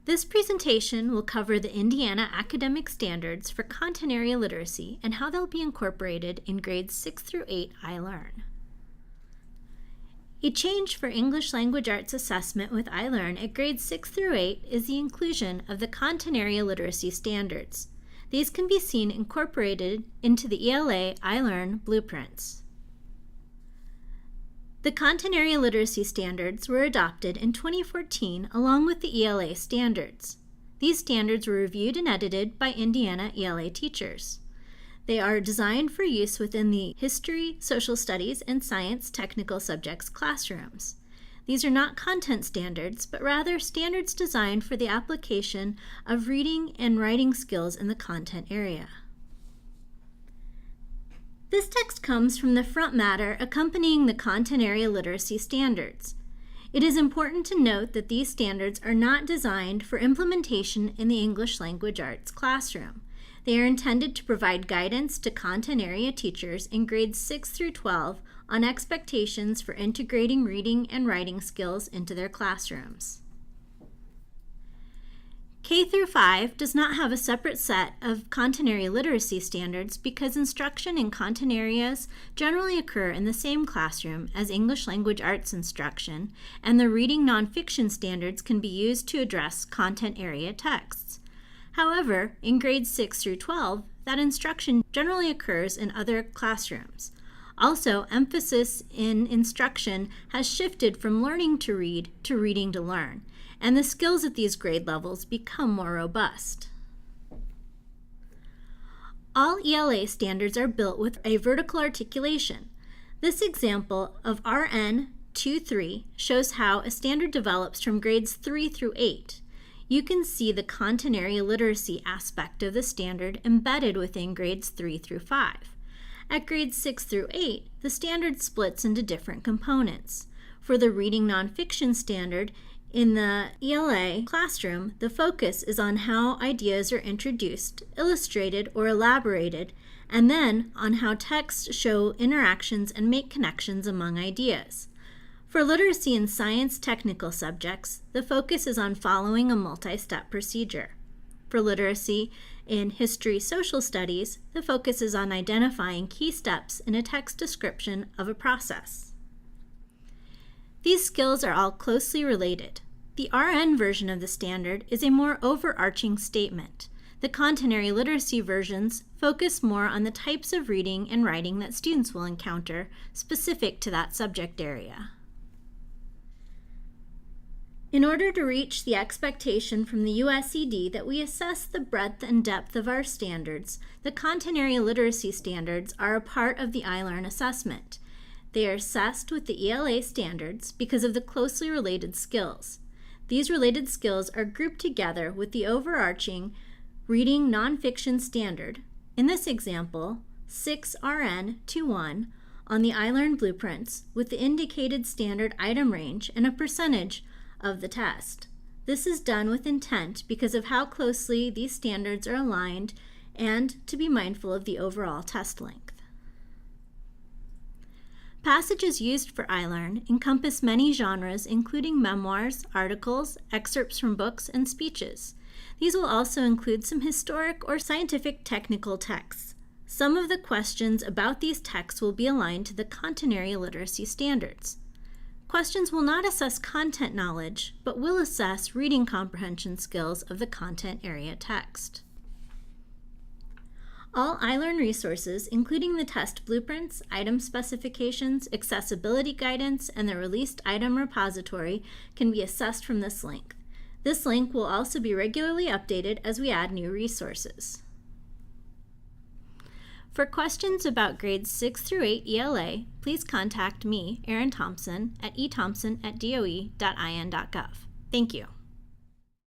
This presentation will cover the Indiana academic standards for content area literacy and how they'll be incorporated in grades 6 through 8 iLearn. A change for English Language Arts assessment with iLearn at grades 6 through 8 is the inclusion of the content area literacy standards. These can be seen incorporated into the ELA iLearn blueprints. The content area literacy standards were adopted in 2014 along with the ELA standards. These standards were reviewed and edited by Indiana ELA teachers. They are designed for use within the history, social studies, and science technical subjects classrooms. These are not content standards, but rather standards designed for the application of reading and writing skills in the content area. This text comes from the front matter accompanying the content area literacy standards. It is important to note that these standards are not designed for implementation in the English Language Arts classroom. They are intended to provide guidance to content area teachers in grades 6 through 12 on expectations for integrating reading and writing skills into their classrooms. K through 5 does not have a separate set of content area literacy standards because instruction in content areas generally occur in the same classroom as English Language Arts instruction, and the reading nonfiction standards can be used to address content area texts. However, in grades 6 through 12, that instruction generally occurs in other classrooms. Also, emphasis in instruction has shifted from learning to read to reading to learn, and the skills at these grade levels become more robust. All ELA standards are built with a vertical articulation. This example of RN 2.3 shows how a standard develops from grades 3 through 8. You can see the content area literacy aspect of the standard embedded within grades 3 through 5. At grades 6 through 8, the standard splits into different components. For the reading nonfiction standard, in the ELA classroom, the focus is on how ideas are introduced, illustrated, or elaborated, and then on how texts show interactions and make connections among ideas. For literacy in science technical subjects, the focus is on following a multi-step procedure. For literacy in history social studies, the focus is on identifying key steps in a text description of a process. These skills are all closely related. The RN version of the standard is a more overarching statement. The content area literacy versions focus more on the types of reading and writing that students will encounter specific to that subject area. In order to reach the expectation from the USED that we assess the breadth and depth of our standards, the content area literacy standards are a part of the iLearn assessment. They are assessed with the ELA standards because of the closely related skills. These related skills are grouped together with the overarching reading nonfiction standard, in this example, 6RN21, on the iLearn blueprints with the indicated standard item range and a percentage of the test. This is done with intent because of how closely these standards are aligned and to be mindful of the overall test length. Passages used for iLearn encompass many genres including memoirs, articles, excerpts from books, and speeches. These will also include some historic or scientific technical texts. Some of the questions about these texts will be aligned to the content area literacy standards. Questions will not assess content knowledge, but will assess reading comprehension skills of the content area text. All iLearn resources, including the test blueprints, item specifications, accessibility guidance, and the released item repository, can be assessed from this link. This link will also be regularly updated as we add new resources. For questions about grades 6 through 8 ELA, please contact me, Erin Thompson, at ethompson@doe.in.gov. Thank you.